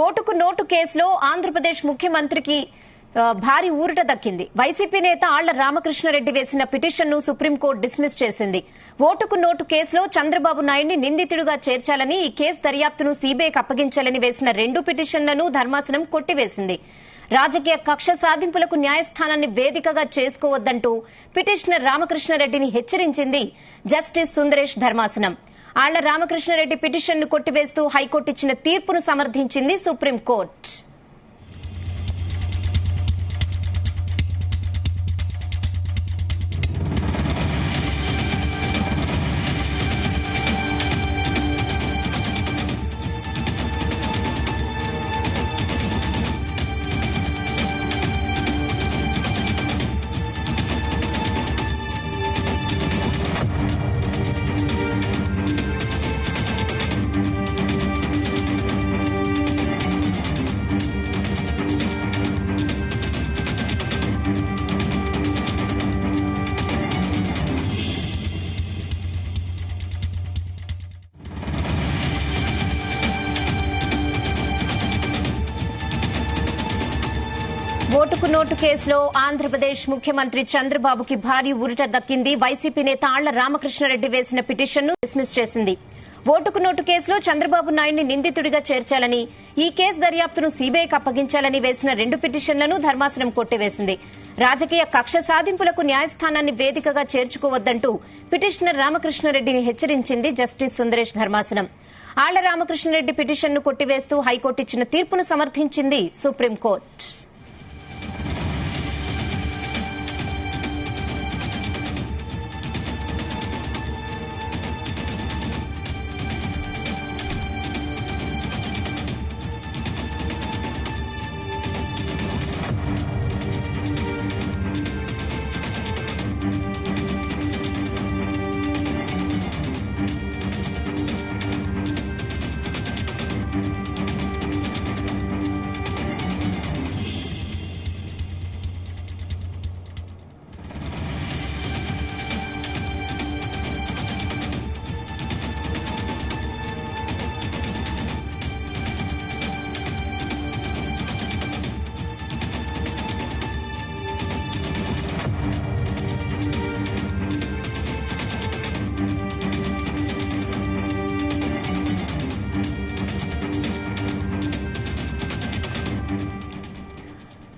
ఓటుకు నోటు కేసులో ఆంధ్రప్రదేశ్ ముఖ్యమంత్రికి భారీ ఊరట దక్కింది. వైసీపీ నేత ఆళ్ల రామకృష్ణారెడ్డి వేసిన పిటిషన్ను సుప్రీంకోర్టు డిస్మిస్ చేసింది. ఓటుకు నోటు కేసులో చంద్రబాబు నాయుడిని నిందితుడిగా చేర్చాలని, ఈ కేసు దర్యాప్తును సీబీఐకి అప్పగించాలని వేసిన 2 పిటిషన్లను ధర్మాసనం కొట్టివేసింది. రాజకీయ కక్ష సాధింపులకు న్యాయస్థానాన్ని వేదికగా చేసుకోవద్దంటూ పిటిషనర్ రామకృష్ణారెడ్డిని హెచ్చరించింది జస్టిస్ సుందరేష్ ధర్మాసనం. ఆళ్ల రామకృష్ణారెడ్డి పిటిషన్ను కొట్టివేస్తూ హైకోర్టు ఇచ్చిన తీర్పును సమర్థించింది సుప్రీంకోర్టు. ఓటుకు నోటు కేసులో ఆంధ్రప్రదేశ్ ముఖ్యమంత్రి చంద్రబాబుకి భారీ ఊరట దక్కింది. వైసీపీ నేత ఆళ్ల రామకృష్ణారెడ్డి వేసిన పిటిషన్ను డిస్మిస్ చేసింది. ఓటుకు నోటు కేసులో చంద్రబాబు నాయుడిని నిందితుడిగా చేర్చాలని, ఈ కేసు దర్యాప్తును సీబీఐకి అప్పగించాలని వేసిన 2 పిటిషన్లను ధర్మాసనం కొట్టివేసింది. రాజకీయ కక్ష సాధింపులకు న్యాయస్థానాన్ని వేదికగా చేర్చుకోవద్దంటూ పిటిషనర్ రామకృష్ణారెడ్డిని హెచ్చరించింది జస్టిస్ సుందరేష్ ధర్మాసనం. ఆళ్ల రామకృష్ణారెడ్డి పిటిషన్ను కొట్టివేస్తూ హైకోర్టు ఇచ్చిన తీర్పును సమర్థించింది సుప్రీంకోర్టు.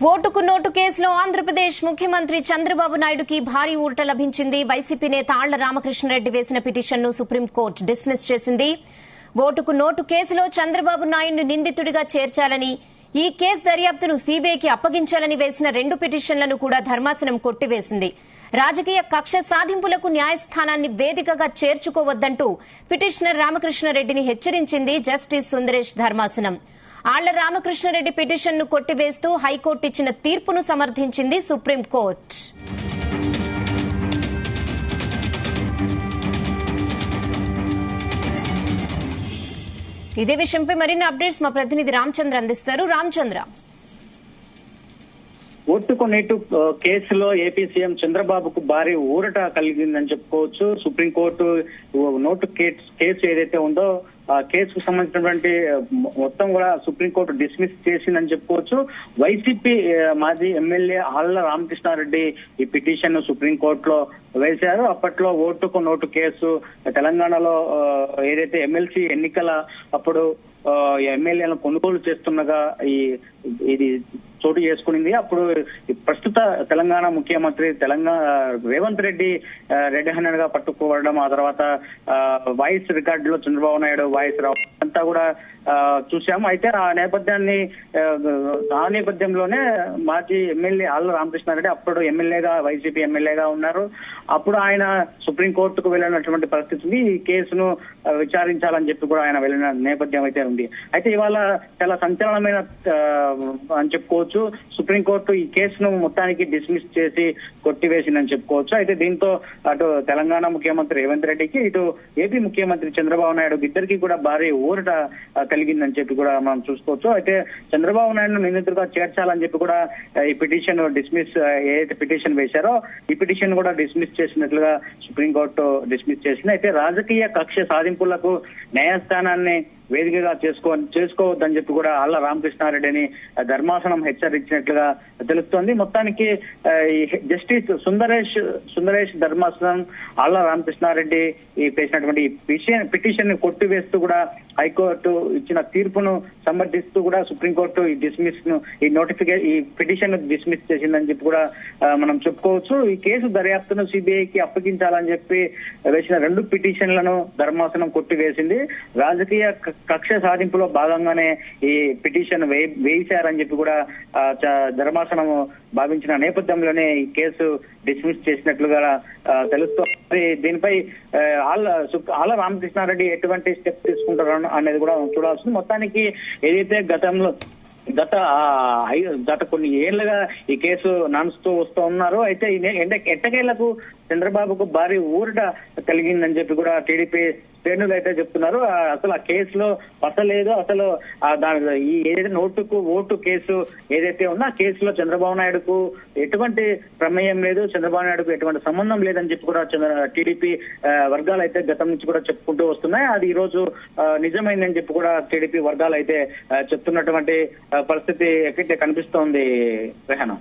ఓటుకు నోటు కేసులో ఆంధ్రప్రదేశ్ ముఖ్యమంత్రి చంద్రబాబు నాయుడుకి భారీ ఊరట లభించింది. వైసీపీ నేత ఆళ్ల రామకృష్ణారెడ్డి వేసిన పిటిషన్ను సుప్రీంకోర్టు డిస్మిస్ చేసింది. ఓటుకు నోటు కేసులో చంద్రబాబు నాయుడిని నిందితుడిగా చేర్చాలని, ఈ కేసు దర్యాప్తును సీబీఐకి అప్పగించాలని వేసిన 2 పిటిషన్లను కూడా ధర్మాసనం కొట్టివేసింది. రాజకీయ కక్ష సాధింపులకు న్యాయస్థానాన్ని వేదికగా చేర్చుకోవద్దంటూ పిటిషనర్ రామకృష్ణారెడ్డిని హెచ్చరించింది జస్టిస్ సుందరేష్ ధర్మాసనం. ఆళ్ల రామకృష్ణారెడ్డి పిటిషన్ను కొట్టివేస్తూ హైకోర్టు ఇచ్చిన తీర్పును సమర్థించింది సుప్రీంకోర్టు. ఇదే విషయంపై మరిన్ని అప్డేట్స్ మా ప్రతినిధి రామచంద్ర అందిస్తారు. రామచంద్ర, ఓటుకు నోటు కేసులో ఏపీ సీఎం చంద్రబాబుకు భారీ ఊరట కలిగిందని చెప్పుకోవచ్చు. సుప్రీంకోర్టు నోటు కేసు ఏదైతే ఉందో ఆ కేసుకు సంబంధించినటువంటి మొత్తం కూడా సుప్రీంకోర్టు డిస్మిస్ చేసిందని చెప్పుకోవచ్చు. వైసీపీ మాజీ ఎమ్మెల్యే ఆళ్ల రామకృష్ణారెడ్డి ఈ పిటిషన్ సుప్రీంకోర్టులో వేశారు. అప్పట్లో ఓటుకు నోటు కేసు తెలంగాణలో ఏదైతే ఎమ్మెల్సీ ఎన్నికల అప్పుడు ఎమ్మెల్యేలను కొనుగోలు చేస్తుండగా ఇది చోటు చేసుకునింది. అప్పుడు ప్రస్తుత తెలంగాణ ముఖ్యమంత్రి రేవంత్ రెడ్డి రెడ్ హ్యాండెడ్ గా పట్టుకోవడం, ఆ తర్వాత వాయిస్ రికార్డులో చంద్రబాబు నాయుడు వాయిస్ రావడం అంతా కూడా చూసాము. అయితే ఆ నేపథ్యంలోనే మాజీ ఎమ్మెల్యే ఆళ్ల రామకృష్ణారెడ్డి అప్పుడు వైసీపీ ఎమ్మెల్యేగా ఉన్నారు. అప్పుడు ఆయన సుప్రీంకోర్టుకు వెళ్ళినటువంటి పరిస్థితి, ఈ కేసును విచారించాలని చెప్పి కూడా ఆయన వెళ్ళిన నేపథ్యం అయితే ఉంది. అయితే ఇవాళ చాలా సంచలనమైన అని చెప్పుకోవచ్చు. సుప్రీంకోర్టు ఈ కేసును మొత్తానికి డిస్మిస్ చేసి కొట్టివేసిందని చెప్పుకోవచ్చు. అయితే దీంతో అటు తెలంగాణ ముఖ్యమంత్రి రేవంత్ రెడ్డికి, ఇటు ఏపీ ముఖ్యమంత్రి చంద్రబాబు నాయుడు ఇద్దరికి కూడా భారీ ఊరట కలిగిందని చెప్పి కూడా మనం చూసుకోవచ్చు. అయితే చంద్రబాబు నాయుడును నిందితుడిగా చేర్చాలని చెప్పి కూడా ఈ పిటిషన్ డిస్మిస్ ఏదైతే పిటిషన్ వేశారో ఈ పిటిషన్ కూడా డిస్మిస్ చేసినట్లుగా సుప్రీంకోర్టు డిస్మిస్ చేసింది. అయితే రాజకీయ కక్ష సాధింపులకు న్యాయస్థానాన్ని వేదికగా చేసుకోవద్దని చెప్పి కూడా ఆళ్ల రామకృష్ణారెడ్డిని ధర్మాసనం హెచ్చరించినట్లుగా తెలుస్తోంది. మొత్తానికి జస్టిస్ సుందరేష్ ధర్మాసనం ఆళ్ల రామకృష్ణారెడ్డి చేసినటువంటి పిటిషన్ ని కొట్టివేస్తూ కూడా హైకోర్టు ఇచ్చిన తీర్పును సమర్థిస్తూ కూడా సుప్రీంకోర్టు ఈ పిటిషన్ డిస్మిస్ చేసిందని చెప్పి కూడా మనం చెప్పుకోవచ్చు. ఈ కేసు దర్యాప్తును సిబిఐకి అప్పగించాలని చెప్పి వేసిన 2 పిటిషన్లను ధర్మాసనం కొట్టివేసింది. రాజకీయ కక్ష సాధింపులో భాగంగానే ఈ పిటిషన్ వేశారని చెప్పి కూడా ధర్మాసనం భావించిన నేపథ్యంలోనే ఈ కేసు డిస్మిస్ చేసినట్లుగా తెలుస్తోంది. దీనిపై ఆళ్ల రామకృష్ణారెడ్డి ఎటువంటి స్టెప్ తీసుకుంటారు అనేది కూడా చూడాల్సింది. మొత్తానికి ఏదైతే గత కొన్ని ఏళ్లుగా ఈ కేసు నడుస్తూ వస్తూ ఉన్నారు. అయితే ఎట్టకేళ్లకు చంద్రబాబుకు భారీ ఊరట కలిగిందని చెప్పి కూడా టీడీపీ శ్రేణులు అయితే చెప్తున్నారు. అసలు ఆ కేసులో పసలేదు, అసలు ఈ ఏదైతే ఓటు కేసు ఏదైతే ఉందో ఆ కేసులో చంద్రబాబు నాయుడుకు ఎటువంటి ప్రమేయం లేదు, చంద్రబాబు నాయుడుకు ఎటువంటి సంబంధం లేదని చెప్పి కూడా టీడీపీ వర్గాలు అయితే గతం నుంచి కూడా చెప్పుకుంటూ వస్తున్నాయి. అది ఈ రోజు నిజమైందని చెప్పి కూడా టీడీపీ వర్గాలు అయితే చెప్తున్నటువంటి పరిస్థితి ఎక్కడైతే కనిపిస్తోంది రెహనా.